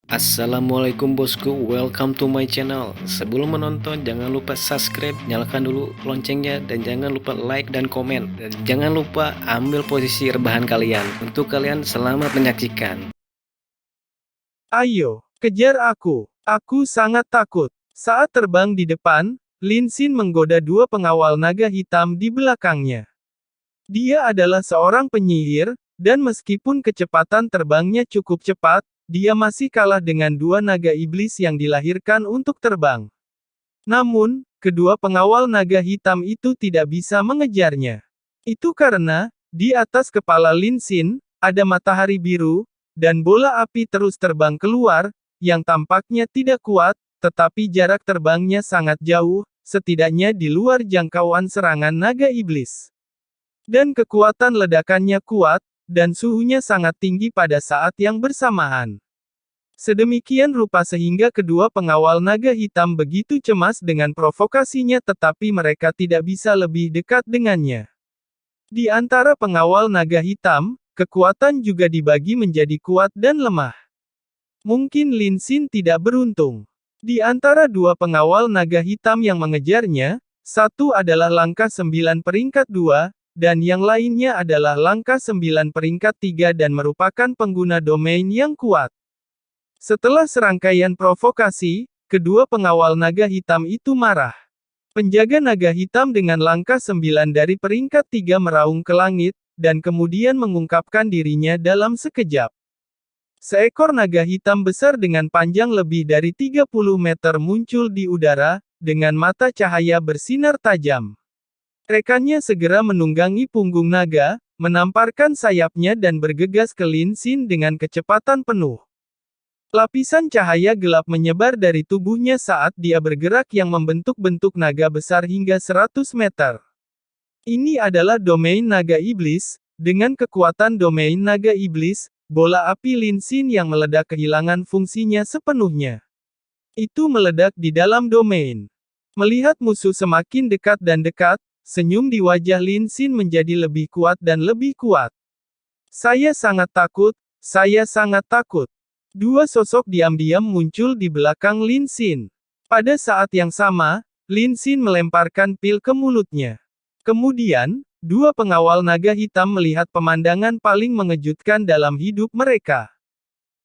Assalamualaikum bosku, welcome to my channel. Sebelum menonton, jangan lupa subscribe, nyalakan dulu loncengnya, dan jangan lupa like dan komen. Dan jangan lupa ambil posisi rebahan kalian. Untuk kalian, selamat menyaksikan. Ayo, kejar aku. Aku sangat takut. Saat terbang di depan, Lin Xin menggoda dua pengawal naga hitam di belakangnya. Dia adalah seorang penyihir, dan meskipun kecepatan terbangnya cukup cepat, dia masih kalah dengan dua naga iblis yang dilahirkan untuk terbang. Namun, kedua pengawal naga hitam itu tidak bisa mengejarnya. Itu karena, di atas kepala Lin Xin, ada matahari biru, dan bola api terus terbang keluar, yang tampaknya tidak kuat, tetapi jarak terbangnya sangat jauh, setidaknya di luar jangkauan serangan naga iblis. Dan kekuatan ledakannya kuat, dan suhunya sangat tinggi pada saat yang bersamaan. Sedemikian rupa sehingga kedua pengawal naga hitam begitu cemas dengan provokasinya tetapi mereka tidak bisa lebih dekat dengannya. Di antara pengawal naga hitam, kekuatan juga dibagi menjadi kuat dan lemah. Mungkin Lin Xin tidak beruntung. Di antara dua pengawal naga hitam yang mengejarnya, satu adalah langkah 9 peringkat 2, dan yang lainnya adalah langkah 9 peringkat 3 dan merupakan pengguna domain yang kuat. Setelah serangkaian provokasi, kedua pengawal naga hitam itu marah. Penjaga naga hitam dengan langkah 9 dari peringkat 3 meraung ke langit, dan kemudian mengungkapkan dirinya dalam sekejap. Seekor naga hitam besar dengan panjang lebih dari 30 meter muncul di udara, dengan mata cahaya bersinar tajam. Rekannya segera menunggangi punggung naga, menamparkan sayapnya dan bergegas ke Lin Xin dengan kecepatan penuh. Lapisan cahaya gelap menyebar dari tubuhnya saat dia bergerak yang membentuk-bentuk naga besar hingga 100 meter. Ini adalah domain naga iblis, dengan kekuatan domain naga iblis, bola api Lin Xin yang meledak kehilangan fungsinya sepenuhnya. Itu meledak di dalam domain. Melihat musuh semakin dekat dan dekat, senyum di wajah Lin Xin menjadi lebih kuat dan lebih kuat. Saya sangat takut, saya sangat takut. Dua sosok diam-diam muncul di belakang Lin Xin. Pada saat yang sama, Lin Xin melemparkan pil ke mulutnya. Kemudian, dua pengawal naga hitam melihat pemandangan paling mengejutkan dalam hidup mereka.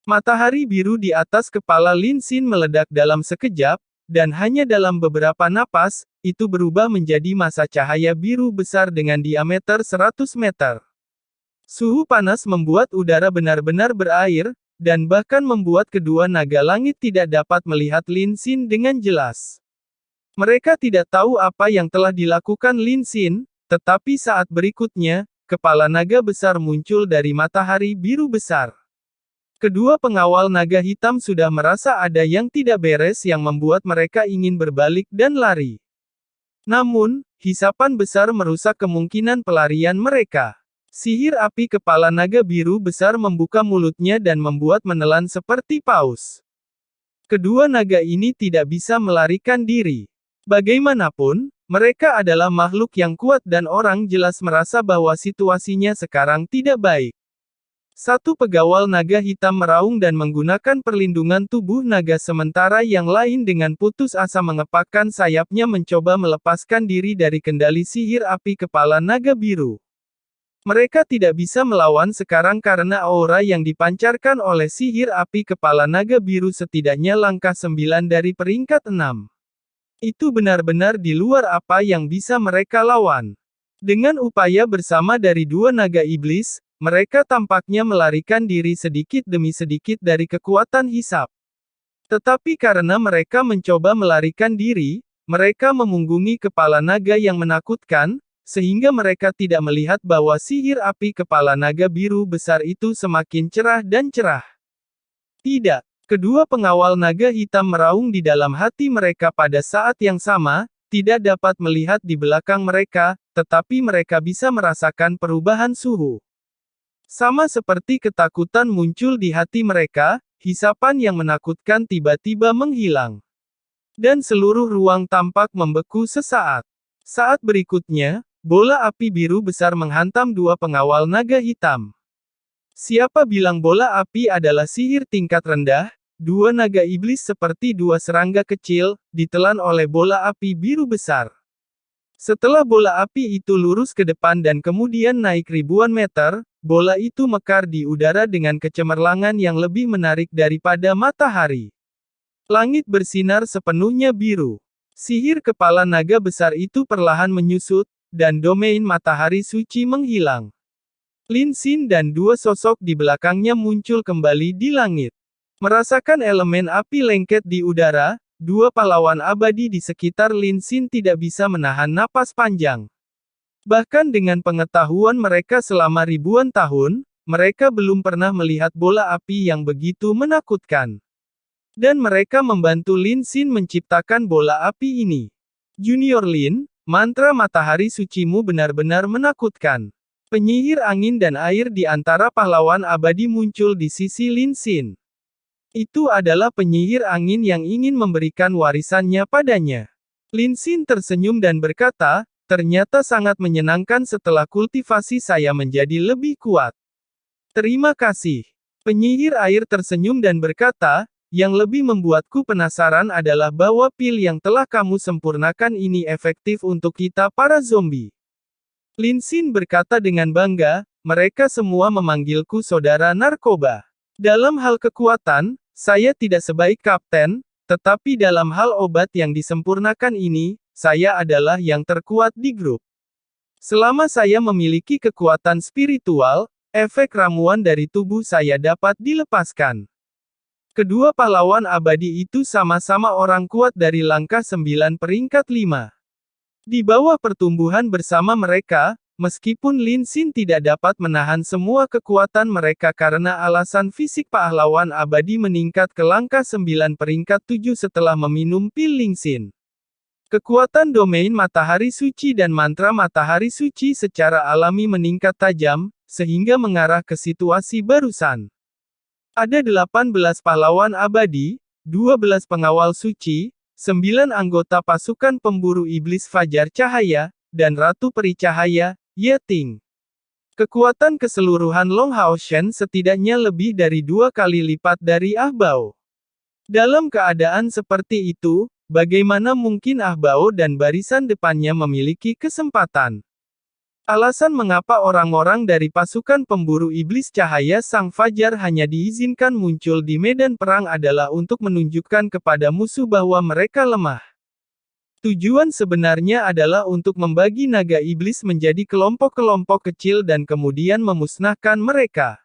Matahari biru di atas kepala Lin Xin meledak dalam sekejap, dan hanya dalam beberapa napas, itu berubah menjadi massa cahaya biru besar dengan diameter 100 meter. Suhu panas membuat udara benar-benar berair, dan bahkan membuat kedua naga langit tidak dapat melihat Lin Xin dengan jelas. Mereka tidak tahu apa yang telah dilakukan Lin Xin, tetapi saat berikutnya, kepala naga besar muncul dari matahari biru besar. Kedua pengawal naga hitam sudah merasa ada yang tidak beres yang membuat mereka ingin berbalik dan lari. Namun, hisapan besar merusak kemungkinan pelarian mereka. Sihir api kepala naga biru besar membuka mulutnya dan membuat menelan seperti paus. Kedua naga ini tidak bisa melarikan diri. Bagaimanapun, mereka adalah makhluk yang kuat dan orang jelas merasa bahwa situasinya sekarang tidak baik. Satu pegawai naga hitam meraung dan menggunakan perlindungan tubuh naga sementara yang lain dengan putus asa mengepakkan sayapnya mencoba melepaskan diri dari kendali sihir api kepala naga biru. Mereka tidak bisa melawan sekarang karena aura yang dipancarkan oleh sihir api kepala naga biru setidaknya langkah 9 dari peringkat 6. Itu benar-benar di luar apa yang bisa mereka lawan. Dengan upaya bersama dari dua naga iblis, mereka tampaknya melarikan diri sedikit demi sedikit dari kekuatan hisap. Tetapi karena mereka mencoba melarikan diri, mereka memunggungi kepala naga yang menakutkan, sehingga mereka tidak melihat bahwa sihir api kepala naga biru besar itu semakin cerah dan cerah. Tidak. Kedua pengawal naga hitam meraung di dalam hati mereka pada saat yang sama, tidak dapat melihat di belakang mereka, tetapi mereka bisa merasakan perubahan suhu. Sama seperti ketakutan muncul di hati mereka, hisapan yang menakutkan tiba-tiba menghilang. Dan seluruh ruang tampak membeku sesaat. Saat berikutnya, bola api biru besar menghantam dua pengawal naga hitam. Siapa bilang bola api adalah sihir tingkat rendah? dua naga iblis seperti dua serangga kecil, ditelan oleh bola api biru besar. Setelah bola api itu lurus ke depan dan kemudian naik ribuan meter, bola itu mekar di udara dengan kecemerlangan yang lebih menarik daripada matahari. Langit bersinar sepenuhnya biru. Sihir kepala naga besar itu perlahan menyusut, dan domain matahari suci menghilang. Lin Xin dan dua sosok di belakangnya muncul kembali di langit. Merasakan elemen api lengket di udara, dua pahlawan abadi di sekitar Lin Xin tidak bisa menahan napas panjang. Bahkan dengan pengetahuan mereka selama ribuan tahun, mereka belum pernah melihat bola api yang begitu menakutkan. Dan mereka membantu Lin Xin menciptakan bola api ini. Junior Lin, mantra matahari sucimu benar-benar menakutkan. Penyihir angin dan air di antara pahlawan abadi muncul di sisi Lin Xin. Itu adalah penyihir angin yang ingin memberikan warisannya padanya. Lin Xin tersenyum dan berkata, ternyata sangat menyenangkan setelah kultivasi saya menjadi lebih kuat. Terima kasih. Penyihir air tersenyum dan berkata, yang lebih membuatku penasaran adalah bahwa pil yang telah kamu sempurnakan ini efektif untuk kita para zombie. Lin Xin berkata dengan bangga, mereka semua memanggilku saudara narkoba. Dalam hal kekuatan, saya tidak sebaik kapten, tetapi dalam hal obat yang disempurnakan ini, saya adalah yang terkuat di grup. Selama saya memiliki kekuatan spiritual, efek ramuan dari tubuh saya dapat dilepaskan. Kedua pahlawan abadi itu sama-sama orang kuat dari langkah 9 peringkat 5. Di bawah pertumbuhan bersama mereka, meskipun Lin Xin tidak dapat menahan semua kekuatan mereka karena alasan fisik pahlawan abadi meningkat ke langkah 9 peringkat 7 setelah meminum pil Lin Xin. Kekuatan domain matahari suci dan mantra matahari suci secara alami meningkat tajam, sehingga mengarah ke situasi barusan. Ada 18 pahlawan abadi, 12 pengawal suci, 9 anggota pasukan pemburu iblis Fajar Cahaya, dan Ratu Peri Cahaya, Ye Ting. Kekuatan keseluruhan Long Hao Shen setidaknya lebih dari 2 kali lipat dari Ah Bao. Dalam keadaan seperti itu, bagaimana mungkin Ah Bao dan barisan depannya memiliki kesempatan? Alasan mengapa orang-orang dari pasukan pemburu iblis cahaya Sang Fajar hanya diizinkan muncul di medan perang adalah untuk menunjukkan kepada musuh bahwa mereka lemah. Tujuan sebenarnya adalah untuk membagi naga iblis menjadi kelompok-kelompok kecil dan kemudian memusnahkan mereka.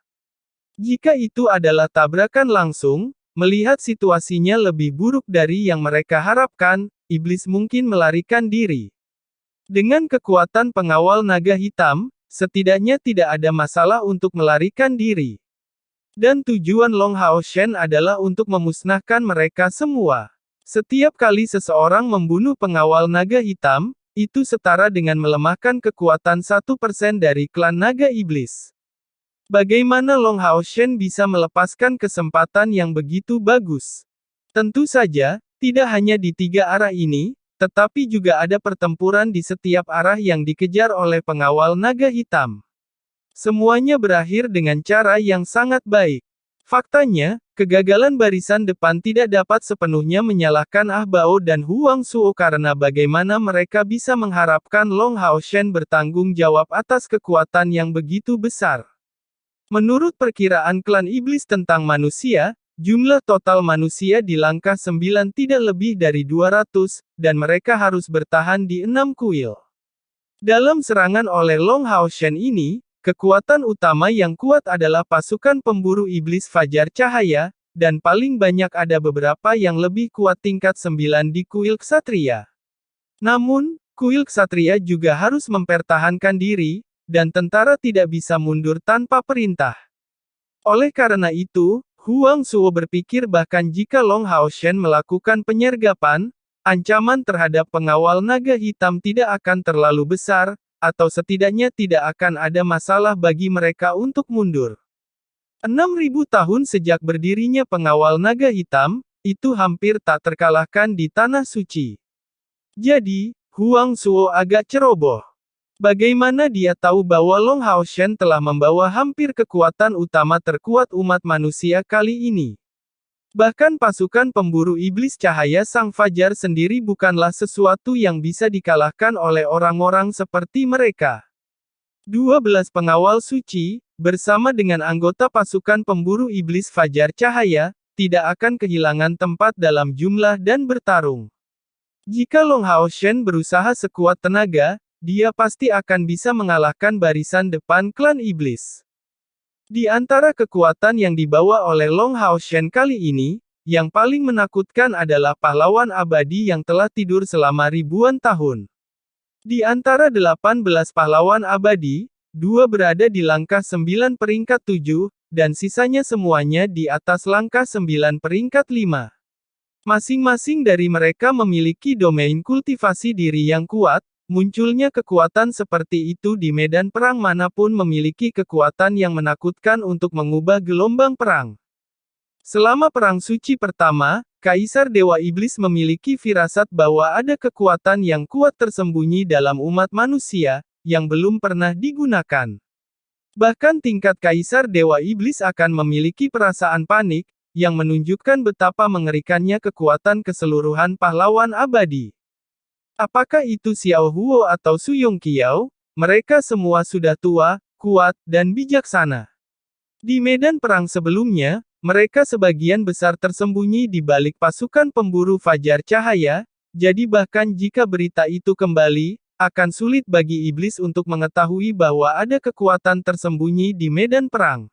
Jika itu adalah tabrakan langsung, melihat situasinya lebih buruk dari yang mereka harapkan, iblis mungkin melarikan diri. Dengan kekuatan pengawal naga hitam, setidaknya tidak ada masalah untuk melarikan diri. Dan tujuan Long Hao Shen adalah untuk memusnahkan mereka semua. Setiap kali seseorang membunuh pengawal naga hitam, itu setara dengan melemahkan kekuatan 1% dari klan naga iblis. Bagaimana Long Hao Shen bisa melepaskan kesempatan yang begitu bagus? Tentu saja, tidak hanya di 3 arah ini, tetapi juga ada pertempuran di setiap arah yang dikejar oleh pengawal naga hitam. Semuanya berakhir dengan cara yang sangat baik. Faktanya, kegagalan barisan depan tidak dapat sepenuhnya menyalahkan Ah Bao dan Huang Suo karena bagaimana mereka bisa mengharapkan Long Hao Shen bertanggung jawab atas kekuatan yang begitu besar. Menurut perkiraan klan iblis tentang manusia, jumlah total manusia di langkah 9 tidak lebih dari 200, dan mereka harus bertahan di 6 kuil. Dalam serangan oleh Long Hao Shen ini, kekuatan utama yang kuat adalah pasukan pemburu iblis Fajar Cahaya, dan paling banyak ada beberapa yang lebih kuat tingkat 9 di kuil Ksatria. Namun, kuil Ksatria juga harus mempertahankan diri, dan tentara tidak bisa mundur tanpa perintah. Oleh karena itu, Huang Suo berpikir bahkan jika Long Hao Shen melakukan penyergapan, ancaman terhadap pengawal naga hitam tidak akan terlalu besar, atau setidaknya tidak akan ada masalah bagi mereka untuk mundur. 6.000 tahun sejak berdirinya pengawal naga hitam, itu hampir tak terkalahkan di Tanah Suci. Jadi, Huang Suo agak ceroboh. Bagaimana dia tahu bahwa Long Hao Shen telah membawa hampir kekuatan utama terkuat umat manusia kali ini? Bahkan pasukan pemburu iblis cahaya Sang Fajar sendiri bukanlah sesuatu yang bisa dikalahkan oleh orang-orang seperti mereka. 12 pengawal suci, bersama dengan anggota pasukan pemburu iblis Fajar Cahaya, tidak akan kehilangan tempat dalam jumlah dan bertarung. Jika Long Hao Shen berusaha sekuat tenaga, dia pasti akan bisa mengalahkan barisan depan klan iblis. Di antara kekuatan yang dibawa oleh Long Hao Shen kali ini, yang paling menakutkan adalah pahlawan abadi yang telah tidur selama ribuan tahun. Di antara 18 pahlawan abadi, 2 berada di langkah 9 peringkat 7, dan sisanya semuanya di atas langkah 9 peringkat 5. Masing-masing dari mereka memiliki domain kultivasi diri yang kuat. Munculnya kekuatan seperti itu di medan perang manapun memiliki kekuatan yang menakutkan untuk mengubah gelombang perang. Selama Perang Suci pertama, Kaisar Dewa Iblis memiliki firasat bahwa ada kekuatan yang kuat tersembunyi dalam umat manusia, yang belum pernah digunakan. Bahkan tingkat Kaisar Dewa Iblis akan memiliki perasaan panik, yang menunjukkan betapa mengerikannya kekuatan keseluruhan pahlawan abadi. Apakah itu Xiao Huo atau Su Yongqiao? Mereka semua sudah tua, kuat, dan bijaksana. Di medan perang sebelumnya, mereka sebagian besar tersembunyi di balik pasukan pemburu Fajar Cahaya, jadi bahkan jika berita itu kembali, akan sulit bagi iblis untuk mengetahui bahwa ada kekuatan tersembunyi di medan perang.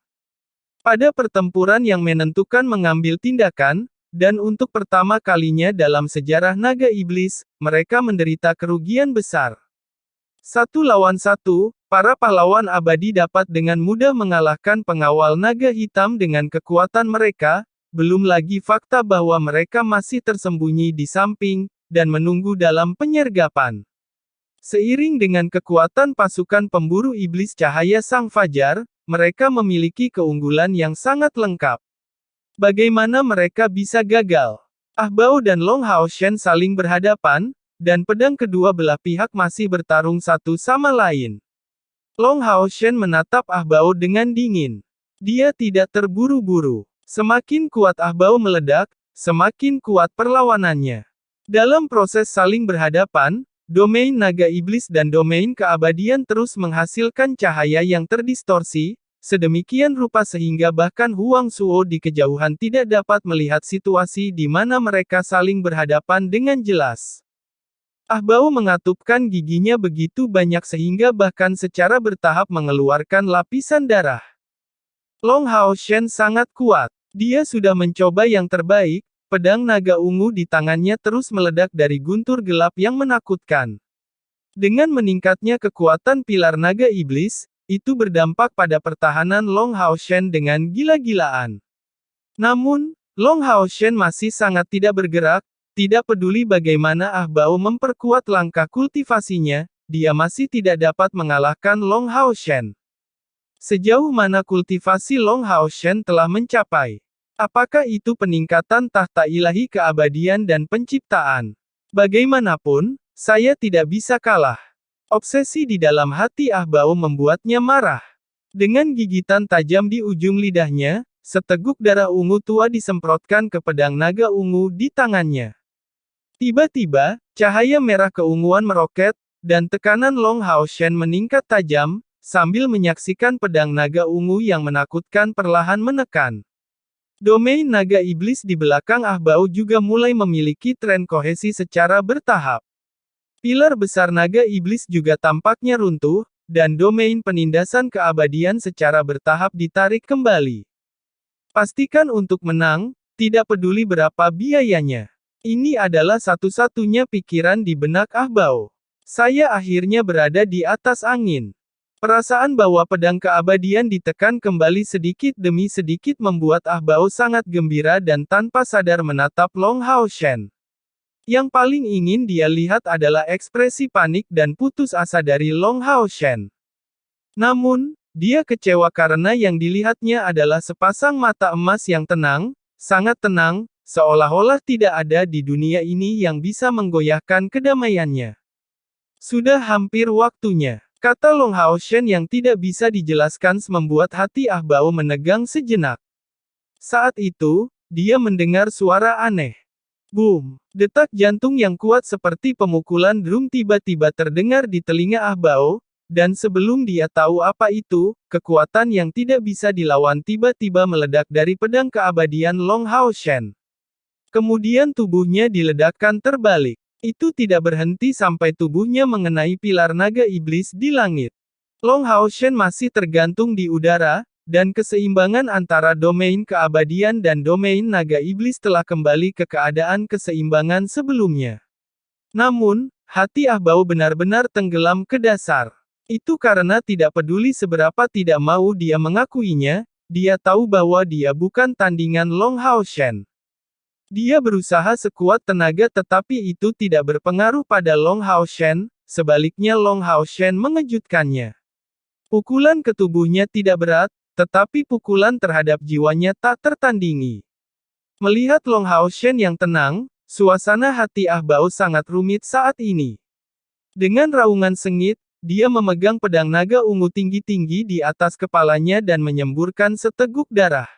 Pada pertempuran yang menentukan mengambil tindakan, dan untuk pertama kalinya dalam sejarah naga iblis, mereka menderita kerugian besar. 1 lawan 1, para pahlawan abadi dapat dengan mudah mengalahkan pengawal naga hitam dengan kekuatan mereka, belum lagi fakta bahwa mereka masih tersembunyi di samping, dan menunggu dalam penyergapan. Seiring dengan kekuatan pasukan pemburu iblis cahaya Sang Fajar, mereka memiliki keunggulan yang sangat lengkap. Bagaimana mereka bisa gagal? Ah Bao dan Long Hao Shen saling berhadapan, dan pedang kedua belah pihak masih bertarung satu sama lain. Long Hao Shen menatap Ah Bao dengan dingin. Dia tidak terburu-buru. Semakin kuat Ah Bao meledak, semakin kuat perlawanannya. Dalam proses saling berhadapan, domain naga iblis dan domain keabadian terus menghasilkan cahaya yang terdistorsi, sedemikian rupa sehingga bahkan Huang Suo di kejauhan tidak dapat melihat situasi di mana mereka saling berhadapan dengan jelas. Ah Bao mengatupkan giginya begitu banyak sehingga bahkan secara bertahap mengeluarkan lapisan darah. Long Hao Shen sangat kuat. Dia sudah mencoba yang terbaik, pedang naga ungu di tangannya terus meledak dari guntur gelap yang menakutkan. Dengan meningkatnya kekuatan pilar naga iblis, itu berdampak pada pertahanan Long Hao Shen dengan gila-gilaan. Namun, Long Hao Shen masih sangat tidak bergerak, tidak peduli bagaimana Ah Bao memperkuat langkah kultivasinya, dia masih tidak dapat mengalahkan Long Hao Shen. Sejauh mana kultivasi Long Hao Shen telah mencapai? Apakah itu peningkatan tahta ilahi keabadian dan penciptaan? Bagaimanapun, saya tidak bisa kalah. Obsesi di dalam hati Ah Bao membuatnya marah. Dengan gigitan tajam di ujung lidahnya, seteguk darah ungu tua disemprotkan ke pedang naga ungu di tangannya. Tiba-tiba, cahaya merah keunguan meroket, dan tekanan Long Hao Shen meningkat tajam, sambil menyaksikan pedang naga ungu yang menakutkan perlahan menekan. Domain naga iblis di belakang Ah Bao juga mulai memiliki tren kohesi secara bertahap. Pilar besar naga iblis juga tampaknya runtuh, dan domain penindasan keabadian secara bertahap ditarik kembali. Pastikan untuk menang, tidak peduli berapa biayanya. Ini adalah satu-satunya pikiran di benak Ah Bao. Saya akhirnya berada di atas angin. Perasaan bahwa pedang keabadian ditekan kembali sedikit demi sedikit membuat Ah Bao sangat gembira dan tanpa sadar menatap Long Hao Shen. Yang paling ingin dia lihat adalah ekspresi panik dan putus asa dari Long Hao Shen. Namun, dia kecewa karena yang dilihatnya adalah sepasang mata emas yang tenang, sangat tenang, seolah-olah tidak ada di dunia ini yang bisa menggoyahkan kedamaiannya. Sudah hampir waktunya, kata Long Hao Shen yang tidak bisa dijelaskan membuat hati Ah Bao menegang sejenak. Saat itu, dia mendengar suara aneh. Boom! Detak jantung yang kuat seperti pemukulan drum tiba-tiba terdengar di telinga Ah Bao, dan sebelum dia tahu apa itu, kekuatan yang tidak bisa dilawan tiba-tiba meledak dari pedang keabadian Long Hao Shen. Kemudian tubuhnya diledakkan terbalik. Itu tidak berhenti sampai tubuhnya mengenai pilar naga iblis di langit. Long Hao Shen masih tergantung di udara, dan keseimbangan antara domain keabadian dan domain naga iblis telah kembali ke keadaan keseimbangan sebelumnya. Namun, hati Ah Bao benar-benar tenggelam ke dasar. Itu karena tidak peduli seberapa tidak mau dia mengakuinya, dia tahu bahwa dia bukan tandingan Long Hao Shen. Dia berusaha sekuat tenaga tetapi itu tidak berpengaruh pada Long Hao Shen, sebaliknya Long Hao Shen mengejutkannya. Pukulan ke tubuhnya tidak berat, tetapi pukulan terhadap jiwanya tak tertandingi. Melihat Long Hao Shen yang tenang, suasana hati Ah Bao sangat rumit saat ini. Dengan raungan sengit, dia memegang pedang naga ungu tinggi-tinggi di atas kepalanya dan menyemburkan seteguk darah.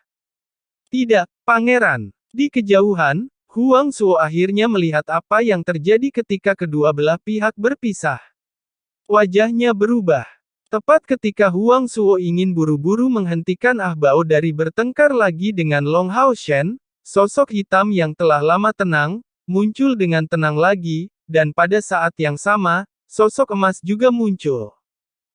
Tidak, pangeran. Di kejauhan, Huang Suo akhirnya melihat apa yang terjadi ketika kedua belah pihak berpisah. Wajahnya berubah. Tepat ketika Huang Suo ingin buru-buru menghentikan Ah Bao dari bertengkar lagi dengan Long Hao Shen, sosok hitam yang telah lama tenang, muncul dengan tenang lagi, dan pada saat yang sama, sosok emas juga muncul.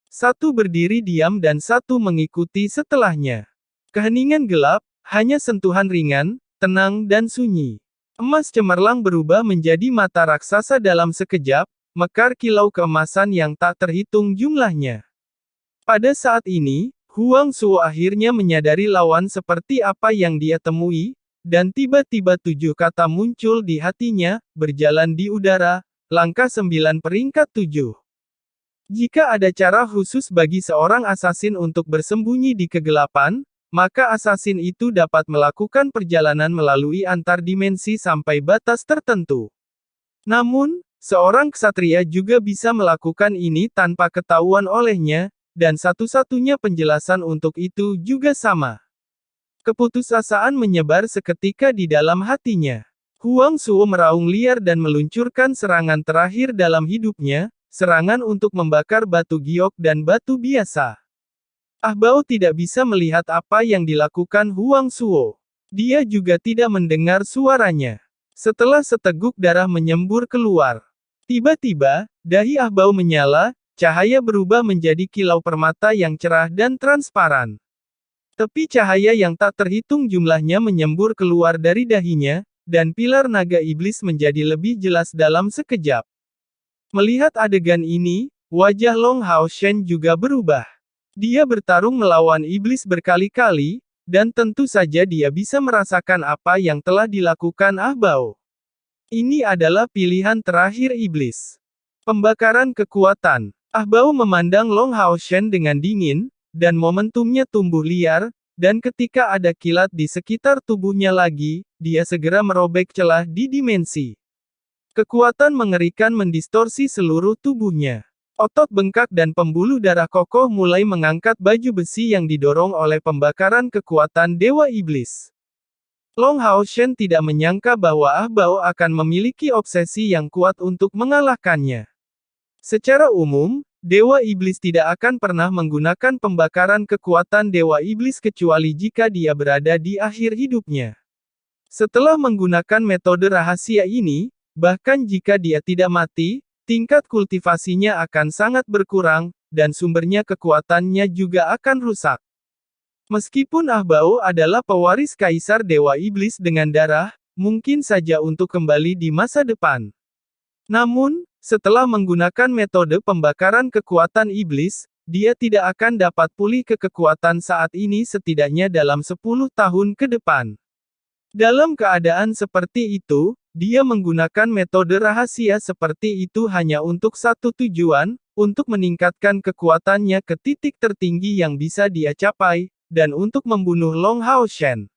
Satu berdiri diam dan satu mengikuti setelahnya. Keheningan gelap, hanya sentuhan ringan, tenang dan sunyi. Emas cemerlang berubah menjadi mata raksasa dalam sekejap, mekar kilau keemasan yang tak terhitung jumlahnya. Pada saat ini, Huang Suo akhirnya menyadari lawan seperti apa yang dia temui, dan tiba-tiba 7 kata muncul di hatinya, berjalan di udara, langkah 9 peringkat 7. Jika ada cara khusus bagi seorang asasin untuk bersembunyi di kegelapan, maka asasin itu dapat melakukan perjalanan melalui antar dimensi sampai batas tertentu. Namun, seorang ksatria juga bisa melakukan ini tanpa ketahuan olehnya, dan satu-satunya penjelasan untuk itu juga sama. Keputusasaan menyebar seketika di dalam hatinya. Huang Suo meraung liar dan meluncurkan serangan terakhir dalam hidupnya, serangan untuk membakar batu giok dan batu biasa. Ah Bao tidak bisa melihat apa yang dilakukan Huang Suo. Dia juga tidak mendengar suaranya. Setelah seteguk darah menyembur keluar. Tiba-tiba, dahi Ah Bao menyala, cahaya berubah menjadi kilau permata yang cerah dan transparan. Tepi cahaya yang tak terhitung jumlahnya menyembur keluar dari dahinya, dan pilar naga iblis menjadi lebih jelas dalam sekejap. Melihat adegan ini, wajah Long Hao Shen juga berubah. Dia bertarung melawan iblis berkali-kali, dan tentu saja dia bisa merasakan apa yang telah dilakukan Ah Bao. Ini adalah pilihan terakhir iblis. Pembakaran kekuatan. Ah Bao memandang Long Hao Shen dengan dingin, dan momentumnya tumbuh liar, dan ketika ada kilat di sekitar tubuhnya lagi, dia segera merobek celah di dimensi. Kekuatan mengerikan mendistorsi seluruh tubuhnya. Otot bengkak dan pembuluh darah kokoh mulai mengangkat baju besi yang didorong oleh pembakaran kekuatan Dewa Iblis. Long Hao Shen tidak menyangka bahwa Ah Bao akan memiliki obsesi yang kuat untuk mengalahkannya. Secara umum, Dewa Iblis tidak akan pernah menggunakan pembakaran kekuatan Dewa Iblis kecuali jika dia berada di akhir hidupnya. Setelah menggunakan metode rahasia ini, bahkan jika dia tidak mati, tingkat kultivasinya akan sangat berkurang, dan sumbernya kekuatannya juga akan rusak. Meskipun Ah Bao adalah pewaris Kaisar Dewa Iblis dengan darah, mungkin saja untuk kembali di masa depan. Namun, setelah menggunakan metode pembakaran kekuatan iblis, dia tidak akan dapat pulih ke kekuatan saat ini setidaknya dalam 10 tahun ke depan. Dalam keadaan seperti itu, dia menggunakan metode rahasia seperti itu hanya untuk satu tujuan, untuk meningkatkan kekuatannya ke titik tertinggi yang bisa dia capai, dan untuk membunuh Long Hao Shen.